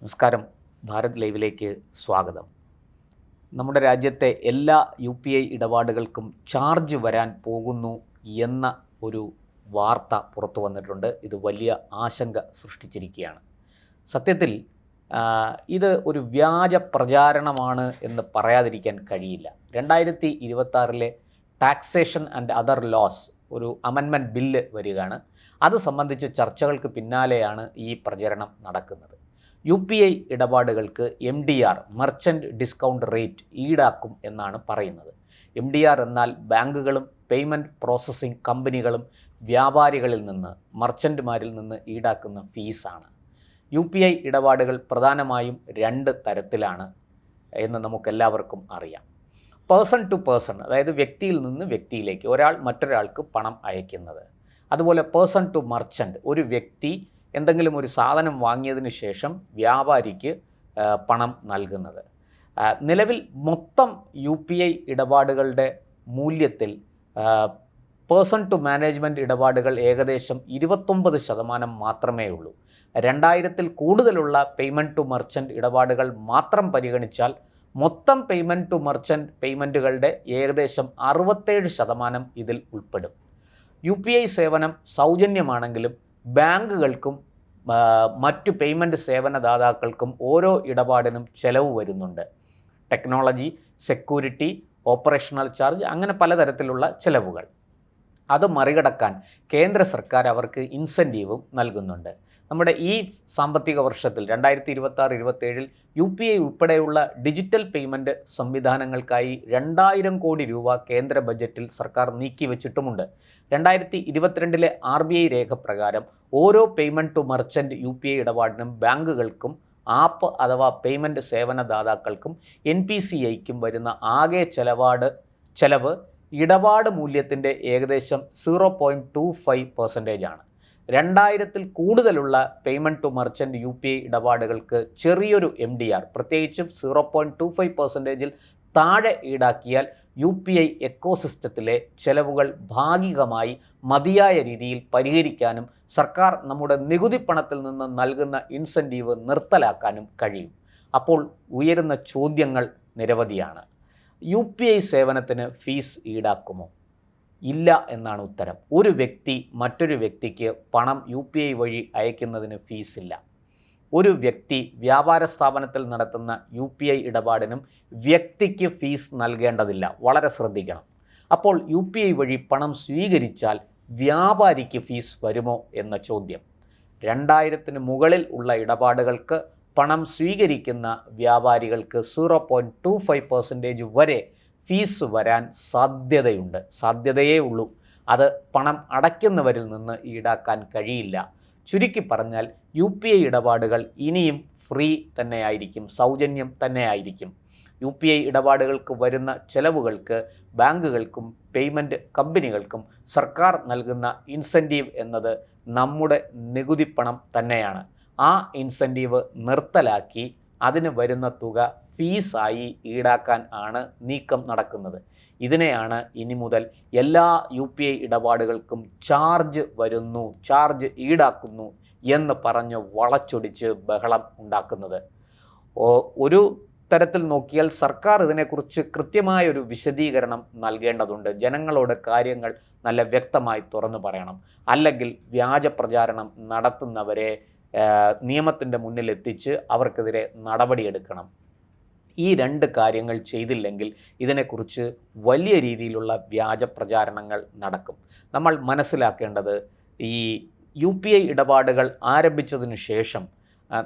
നമസ്കാരം. ഭാരത് ലൈവിലേക്ക് സ്വാഗതം. നമ്മുടെ രാജ്യത്തെ എല്ലാ UPI ഇടപാടുകൾക്കും ചാർജ് വരാൻ പോകുന്നു എന്ന ഒരു വാർത്ത പുറത്തു വന്നിട്ടുണ്ട്. ഇത് വലിയ ആശങ്ക സൃഷ്ടിച്ചിരിക്കുകയാണ്. സത്യത്തിൽ ഇത് ഒരു വ്യാജ പ്രചാരണമാണ് എന്ന് പറയാതിരിക്കാൻ കഴിയില്ല. 2026 ടാക്സേഷൻ ആൻഡ് അതർ ലോസ് ഒരു അമെൻമെൻറ്റ് ബില്ല് വരികയാണ്. അത് സംബന്ധിച്ച് ചർച്ചകൾക്ക് പിന്നാലെയാണ് ഈ പ്രചരണം നടക്കുന്നത്. UPI ഇടപാടുകൾക്ക് MDR merchant discount rate ഈടാക്കും എന്നാണ് പറയുന്നത്. MDR എന്നാൽ ബാങ്കുകളും പേയ്മെൻറ്റ് പ്രോസസ്സിംഗ് കമ്പനികളും വ്യാപാരികളിൽ നിന്ന്, മർച്ചൻ്റുമാരിൽ നിന്ന് ഈടാക്കുന്ന ഫീസാണ്. UPI ഇടപാടുകൾ പ്രധാനമായും രണ്ട് തരത്തിലാണ് എന്ന് നമുക്കെല്ലാവർക്കും അറിയാം. പേഴ്സൺ ടു പേഴ്സൺ, അതായത് വ്യക്തിയിൽ നിന്ന് വ്യക്തിയിലേക്ക് ഒരാൾ മറ്റൊരാൾക്ക് പണം അയക്കുന്നത്. അതുപോലെ പേഴ്സൺ ടു മർച്ചൻ്റ്, ഒരു വ്യക്തി എന്തെങ്കിലും ഒരു സാധനം വാങ്ങിയതിന് ശേഷം വ്യാപാരിക്ക് പണം നൽകുന്നത്. നിലവിൽ മൊത്തം UPI ഇടപാടുകളുടെ മൂല്യത്തിൽ പേഴ്സൺ ടു മാനേജ്മെൻറ്റ് ഇടപാടുകൾ ഏകദേശം 29% മാത്രമേ ഉള്ളൂ. 2000-ൽ കൂടുതലുള്ള പേയ്മെൻറ്റ് ടു മർച്ചൻ്റ് ഇടപാടുകൾ മാത്രം പരിഗണിച്ചാൽ മൊത്തം പേയ്മെൻറ്റ് ടു മർച്ചൻ്റ് പേയ്മെൻറ്റുകളുടെ ഏകദേശം 67% ഇതിൽ ഉൾപ്പെടും. UPI സേവനം സൗജന്യമാണെങ്കിലും ബാങ്കുകൾക്കും മറ്റു പേയ്മെൻറ്റ് സേവനദാതാക്കൾക്കും ഓരോ ഇടപാടിനും ചെലവ് വരുന്നുണ്ട്. ടെക്നോളജി, സെക്യൂരിറ്റി, ഓപ്പറേഷണൽ ചാർജ്, അങ്ങനെ പലതരത്തിലുള്ള ചെലവുകൾ. അത് മറികടക്കാൻ കേന്ദ്ര സർക്കാർ അവർക്ക് ഇൻസെൻറ്റീവും നൽകുന്നുണ്ട്. നമ്മുടെ ഈ സാമ്പത്തിക വർഷത്തിൽ 2026-27 UPI ഉൾപ്പെടെയുള്ള ഡിജിറ്റൽ പേയ്മെൻറ്റ് സംവിധാനങ്ങൾക്കായി 2000 കോടി രൂപ കേന്ദ്ര ബജറ്റിൽ സർക്കാർ നീക്കിവെച്ചിട്ടുമുണ്ട്. 2022 RBI രേഖ പ്രകാരം ഓരോ പേയ്മെൻറ്റ് ടു മർച്ചൻ്റ് UPI ഇടപാടിനും ബാങ്കുകൾക്കും ആപ്പ് അഥവാ പേയ്മെൻറ്റ് സേവനദാതാക്കൾക്കും NPCIക്കും വരുന്ന ആകെ ചെലവ് ഇടപാട് മൂല്യത്തിൻ്റെ ഏകദേശം 0.25% ആണ്. 2000-ൽ കൂടുതലുള്ള പേയ്മെൻറ്റ് ടു മർച്ചൻ്റ് UPI ഇടപാടുകൾക്ക് ചെറിയൊരു MDR, പ്രത്യേകിച്ചും 0.25%-ൽ താഴെ ഈടാക്കിയാൽ UPI എക്കോസിസ്റ്റത്തിലെ ചെലവുകൾ ഭാഗികമായി മതിയായ രീതിയിൽ പരിഹരിക്കാനും സർക്കാർ നമ്മുടെ നികുതി പണത്തിൽ നിന്ന് നൽകുന്ന ഇൻസെൻറ്റീവ് നിർത്തലാക്കാനും കഴിയും. അപ്പോൾ ഉയരുന്ന ചോദ്യങ്ങൾ നിരവധിയാണ്. UPI സേവനത്തിന് ഫീസ് ഈടാക്കുമോ? ഇല്ല എന്നാണ് ഉത്തരം. ഒരു വ്യക്തി മറ്റൊരു വ്യക്തിക്ക് പണം UPI വഴി അയക്കുന്നതിന് ഫീസില്ല. ഒരു വ്യക്തി വ്യാപാര സ്ഥാപനത്തിൽ നടത്തുന്ന UPI ഇടപാടിനും വ്യക്തിക്ക് ഫീസ് നൽകേണ്ടതില്ല. വളരെ ശ്രദ്ധിക്കണം. അപ്പോൾ UPI വഴി പണം സ്വീകരിച്ചാൽ വ്യാപാരിക്ക് ഫീസ് വരുമോ എന്ന ചോദ്യം. 2000-ന് മുകളിൽ ഉള്ള ഇടപാടുകൾക്ക് പണം സ്വീകരിക്കുന്ന വ്യാപാരികൾക്ക് 0.25% വരെ ഫീസ് വരാൻ സാധ്യതയേ ഉള്ളൂ. അത് പണം അടയ്ക്കുന്നവരിൽ നിന്ന് ഈടാക്കാൻ കഴിയില്ല. ചുരുക്കി പറഞ്ഞാൽ UPI ഇടപാടുകൾ ഇനിയും ഫ്രീ തന്നെയായിരിക്കും, സൗജന്യം തന്നെയായിരിക്കും. UPI ഇടപാടുകൾക്ക് വരുന്ന ചെലവുകൾക്ക് ബാങ്കുകൾക്കും പേയ്മെൻറ്റ് കമ്പനികൾക്കും സർക്കാർ നൽകുന്ന ഇൻസെൻറ്റീവ് എന്നത് നമ്മുടെ നികുതിപ്പണം തന്നെയാണ്. ആ ഇൻസെൻറ്റീവ് നിർത്തലാക്കി അതിന് വരുന്ന തുക ഫീസായി ഈടാക്കാൻ ആണ് നീക്കം നടക്കുന്നത്. ഇതിനെയാണ് ഇനി മുതൽ എല്ലാ UPI ഇടപാടുകൾക്കും ചാർജ് ഈടാക്കുന്നു എന്ന് പറഞ്ഞ് വളച്ചൊടിച്ച് ബഹളം ഉണ്ടാക്കുന്നത്. ഒരു തരത്തിൽ നോക്കിയാൽ സർക്കാർ ഇതിനെക്കുറിച്ച് കൃത്യമായൊരു വിശദീകരണം നൽകേണ്ടതുണ്ട്. ജനങ്ങളോട് കാര്യങ്ങൾ നല്ല വ്യക്തമായി തുറന്നു പറയണം. അല്ലെങ്കിൽ വ്യാജ പ്രചാരണം നടത്തുന്നവരെ നിയമത്തിൻ്റെ മുന്നിലെത്തിച്ച് അവർക്കെതിരെ നടപടിയെടുക്കണം. ഈ രണ്ട് കാര്യങ്ങൾ ചെയ്തില്ലെങ്കിൽ ഇതിനെക്കുറിച്ച് വലിയ രീതിയിലുള്ള വ്യാജ പ്രചാരണങ്ങൾ നടക്കും. നമ്മൾ മനസ്സിലാക്കേണ്ടത്, ഈ UPI ഇടപാടുകൾ ആരംഭിച്ചതിന് ശേഷം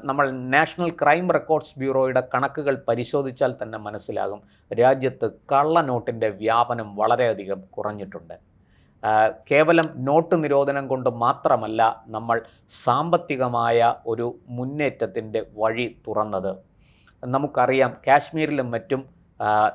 നമ്മൾ നാഷണൽ ക്രൈം റെക്കോർഡ്സ് ബ്യൂറോയുടെ കണക്കുകൾ പരിശോധിച്ചാൽ തന്നെ മനസ്സിലാകും, രാജ്യത്ത് കള്ളനോട്ടിൻ്റെ വ്യാപനം വളരെയധികം കുറഞ്ഞിട്ടുണ്ട്. കേവലം നോട്ട് നിരോധനം കൊണ്ട് മാത്രമല്ല നമ്മൾ സാമ്പത്തികമായ ഒരു മുന്നേറ്റത്തിൻ്റെ വഴി തുറന്നത്. നമുക്കറിയാം, കാശ്മീരിലും മറ്റും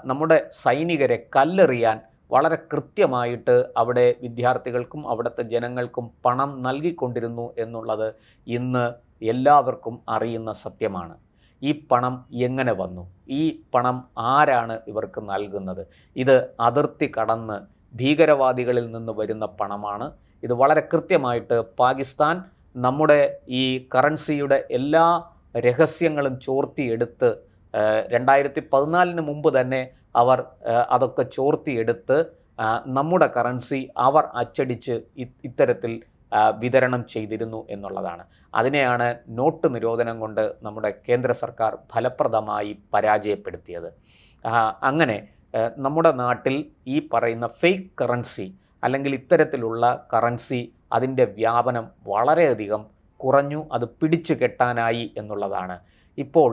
നമ്മുടെ സൈനികരെ കല്ലെറിയാൻ വളരെ കൃത്യമായിട്ട് അവിടെ വിദ്യാർത്ഥികൾക്കും അവിടുത്തെ ജനങ്ങൾക്കും പണം നൽകിക്കൊണ്ടിരുന്നു എന്നുള്ളത് ഇന്ന് എല്ലാവർക്കും അറിയുന്ന സത്യമാണ്. ഈ പണം എങ്ങനെ വന്നു? ഈ പണം ആരാണ് ഇവർക്ക് നൽകുന്നത്? ഇത് അതിർത്തി കടന്ന് ഭീകരവാദികളിൽ നിന്ന് വരുന്ന പണമാണ്. ഇത് വളരെ കൃത്യമായിട്ട് പാകിസ്ഥാൻ നമ്മുടെ ഈ കറൻസിയുടെ എല്ലാ രഹസ്യങ്ങളും ചോർത്തിയെടുത്ത് 2014 മുമ്പ് തന്നെ അവർ അതൊക്കെ ചോർത്തിയെടുത്ത് നമ്മുടെ കറൻസി അവർ അച്ചടിച്ച് ഇത്തരത്തിൽ വിതരണം ചെയ്തിരുന്നു എന്നുള്ളതാണ്. അതിനെയാണ് നോട്ട് നിരോധനം കൊണ്ട് നമ്മുടെ കേന്ദ്ര സർക്കാർ ഫലപ്രദമായി പരാജയപ്പെടുത്തിയത്. അങ്ങനെ നമ്മുടെ നാട്ടിൽ ഈ പറയുന്ന ഫേക്ക് കറൻസി അല്ലെങ്കിൽ ഇത്തരത്തിലുള്ള കറൻസി അതിൻ്റെ വ്യാപനം വളരെയധികം കുറഞ്ഞു, അത് പിടിച്ചു കെട്ടാനായി എന്നുള്ളതാണ്. ഇപ്പോൾ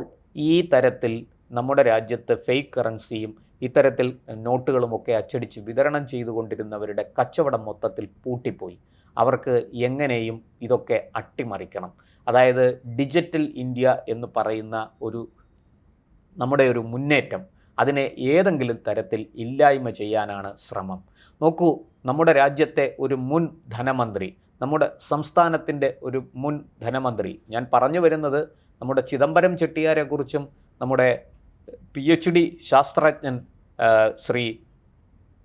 ഈ തരത്തിൽ നമ്മുടെ രാജ്യത്ത് ഫേക്ക് കറൻസിയും ഇത്തരത്തിൽ നോട്ടുകളുമൊക്കെ അച്ചടിച്ച് വിതരണം ചെയ്തുകൊണ്ടിരുന്നവരുടെ കച്ചവടം മൊത്തത്തിൽ പൂട്ടിപ്പോയി. അവർക്ക് എങ്ങനെയും ഇതൊക്കെ അട്ടിമറിക്കണം. അതായത് ഡിജിറ്റൽ ഇന്ത്യ എന്ന് പറയുന്ന നമ്മുടെ ഒരു മുന്നേറ്റം, അതിനെ ഏതെങ്കിലും തരത്തിൽ ഇല്ലായ്മ ചെയ്യാനാണ് ശ്രമം. നോക്കൂ, നമ്മുടെ രാജ്യത്തെ ഒരു മുൻ ധനമന്ത്രി, നമ്മുടെ സംസ്ഥാനത്തിൻ്റെ ഒരു മുൻ ധനമന്ത്രി, ഞാൻ പറഞ്ഞു വരുന്നത് നമ്മുടെ ചിദംബരം ചെട്ടിയാരെക്കുറിച്ചും നമ്മുടെ PhD ശാസ്ത്രജ്ഞൻ ശ്രീ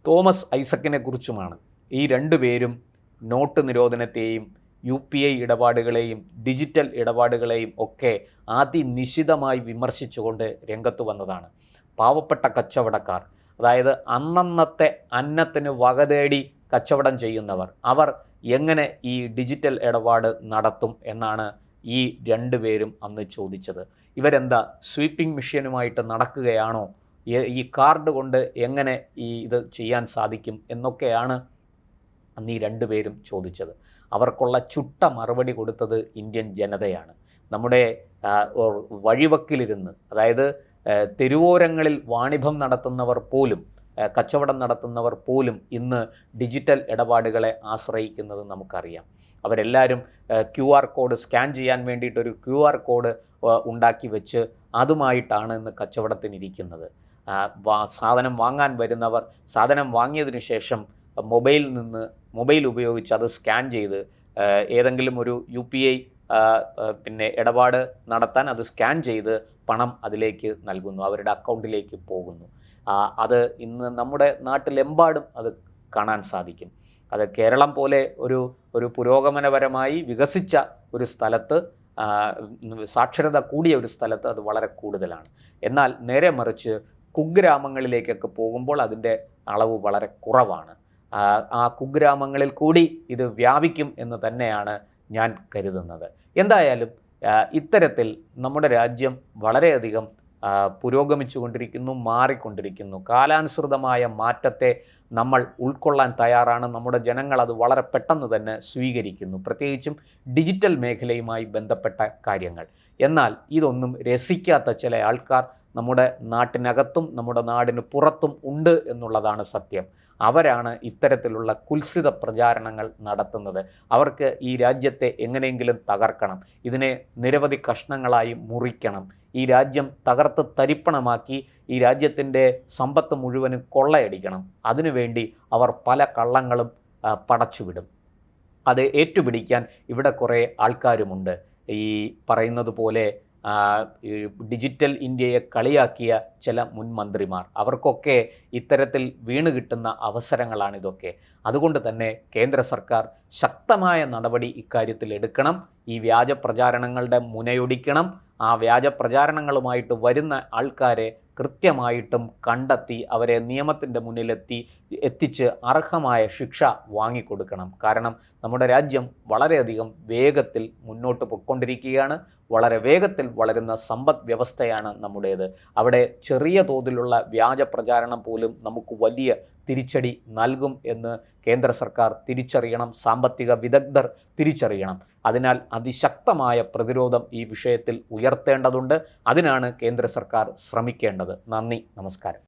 തോമസ് ഐസക്കിനെ കുറിച്ചുമാണ്. ഈ രണ്ടുപേരും നോട്ട് നിരോധനത്തെയും UPI ഇടപാടുകളെയും ഡിജിറ്റൽ ഇടപാടുകളെയും ഒക്കെ അതിനിശിതമായി വിമർശിച്ചുകൊണ്ട് രംഗത്ത് വന്നതാണ്. പാവപ്പെട്ട കച്ചവടക്കാർ, അതായത് അന്നന്നത്തെ അന്നത്തിന് വകതേടി കച്ചവടം ചെയ്യുന്നവർ, അവർ എങ്ങനെ ഈ ഡിജിറ്റൽ ഇടപാട് നടത്തും എന്നാണ് ഈ രണ്ടുപേരും അന്ന് ചോദിച്ചത്. ഇവരെന്താ സ്വീപ്പിംഗ് മെഷീനുമായിട്ട് നടക്കുകയാണോ? ഈ കാർഡ് കൊണ്ട് എങ്ങനെ ഇത് ചെയ്യാൻ സാധിക്കും എന്നൊക്കെയാണ് അന്ന് ഈ രണ്ടുപേരും ചോദിച്ചത്. അവർക്കുള്ള ചുട്ട മറുപടി കൊടുത്തത് ഇന്ത്യൻ ജനതയാണ്. നമ്മുടെ വഴിവക്കിലിരുന്ന്, അതായത് തെരുവോരങ്ങളിൽ വാണിഭം നടത്തുന്നവർ പോലും, കച്ചവടം നടത്തുന്നവർ പോലും ഇന്ന് ഡിജിറ്റൽ ഇടപാടുകളെ ആശ്രയിക്കുന്നത് നമുക്കറിയാം. അവരെല്ലാവരും QR കോഡ് സ്കാൻ ചെയ്യാൻ വേണ്ടിയിട്ടൊരു QR കോഡ് ഉണ്ടാക്കി വെച്ച് അതുമായിട്ടാണ് ഇന്ന് കച്ചവടത്തിനിരിക്കുന്നത്. സാധനം വാങ്ങാൻ വരുന്നവർ സാധനം വാങ്ങിയതിന് ശേഷം മൊബൈൽ ഉപയോഗിച്ച് അത് സ്കാൻ ചെയ്ത് ഏതെങ്കിലും ഒരു UPI ഇടപാട് നടത്താൻ അത് സ്കാൻ ചെയ്ത് പണം അതിലേക്ക് നൽകുന്നു, അവരുടെ അക്കൗണ്ടിലേക്ക് പോകുന്നു. അത് ഇന്ന് നമ്മുടെ നാട്ടിലെമ്പാടും അത് കാണാൻ സാധിക്കും. അത് കേരളം പോലെ ഒരു പുരോഗമനപരമായി വികസിച്ച ഒരു സ്ഥലത്ത്, സാക്ഷരത കൂടിയ ഒരു സ്ഥലത്ത് അത് വളരെ കൂടുതലാണ്. എന്നാൽ നേരെ മറിച്ച് കുഗ്രാമങ്ങളിലേക്കൊക്കെ പോകുമ്പോൾ അതിൻ്റെ അളവ് വളരെ കുറവാണ്. ആ കുഗ്രാമങ്ങളിൽ കൂടി ഇത് വ്യാപിക്കും എന്ന് തന്നെയാണ് ഞാൻ കരുതുന്നത്. എന്തായാലും ഇത്തരത്തിൽ നമ്മുടെ രാജ്യം വളരെയധികം പുരോഗമിച്ചുകൊണ്ടിരിക്കുന്നു, മാറിക്കൊണ്ടിരിക്കുന്നു. കാലാനുസൃതമായ മാറ്റത്തെ നമ്മൾ ഉൾക്കൊള്ളാൻ തയ്യാറാണ്. നമ്മുടെ ജനങ്ങൾ അത് വളരെ പെട്ടെന്ന് തന്നെ സ്വീകരിക്കുന്നു, പ്രത്യേകിച്ചും ഡിജിറ്റൽ മേഖലയുമായി ബന്ധപ്പെട്ട കാര്യങ്ങൾ. എന്നാൽ ഇതൊന്നും രസിക്കാത്ത ചില ആൾക്കാർ നമ്മുടെ നാട്ടിനകത്തും നമ്മുടെ നാടിന് പുറത്തും ഉണ്ട് എന്നുള്ളതാണ് സത്യം. അവരാണ് ഇത്തരത്തിലുള്ള കുൽസിത പ്രചാരണങ്ങൾ നടത്തുന്നത്. അവർക്ക് ഈ രാജ്യത്തെ എങ്ങനെയെങ്കിലും തകർക്കണം, ഇതിനെ നിരവധി കഷ്ണങ്ങളായി മുറിക്കണം, ഈ രാജ്യം തകർത്ത് തരിപ്പണമാക്കി ഈ രാജ്യത്തിൻ്റെ സമ്പത്ത് മുഴുവനും കൊള്ളയടിക്കണം. അതിനുവേണ്ടി അവർ പല കള്ളങ്ങളും പടച്ചുവിടും. അത് ഏറ്റുപിടിക്കാൻ ഇവിടെ കുറേ ആൾക്കാരുമുണ്ട്. ഈ പറയുന്നത് പോലെ ഡിജിറ്റൽ ഇന്ത്യയെ കളിയാക്കിയ ചില മുൻ മന്ത്രിമാർ, അവർക്കൊക്കെ ഇത്തരത്തിൽ വീണ് കിട്ടുന്ന അവസരങ്ങളാണിതൊക്കെ. അതുകൊണ്ട് തന്നെ കേന്ദ്ര സർക്കാർ ശക്തമായ നടപടി ഇക്കാര്യത്തിൽ എടുക്കണം. ഈ വ്യാജ പ്രചാരണങ്ങളുടെ മുനയൊടിക്കണം. ആ വ്യാജ പ്രചാരണങ്ങളുമായിട്ട് വരുന്ന ആൾക്കാരെ കൃത്യമായിട്ടും കണ്ടെത്തി അവരെ നിയമത്തിൻ്റെ എത്തിച്ച് അർഹമായ ശിക്ഷ വാങ്ങിക്കൊടുക്കണം. കാരണം നമ്മുടെ രാജ്യം വളരെയധികം വേഗത്തിൽ മുന്നോട്ട് പൊയ്ക്കൊണ്ടിരിക്കുകയാണ്. വളരെ വേഗത്തിൽ വളരുന്ന സമ്പദ് വ്യവസ്ഥയാണ് നമ്മുടേത്. അവിടെ ചെറിയ തോതിലുള്ള വ്യാജ പ്രചാരണം പോലും നമുക്ക് വലിയ തിരിച്ചടി നൽകും എന്ന് കേന്ദ്ര സർക്കാർ തിരിച്ചറിയണം, സാമ്പത്തിക വിദഗ്ധർ തിരിച്ചറിയണം. അതിനാൽ അതിശക്തമായ പ്രതിരോധം ഈ വിഷയത്തിൽ ഉയർത്തേണ്ടതുണ്ട്. അതിനാണ് കേന്ദ്ര സർക്കാർ ശ്രമിക്കേണ്ടത്. നന്ദി, നമസ്കാരം.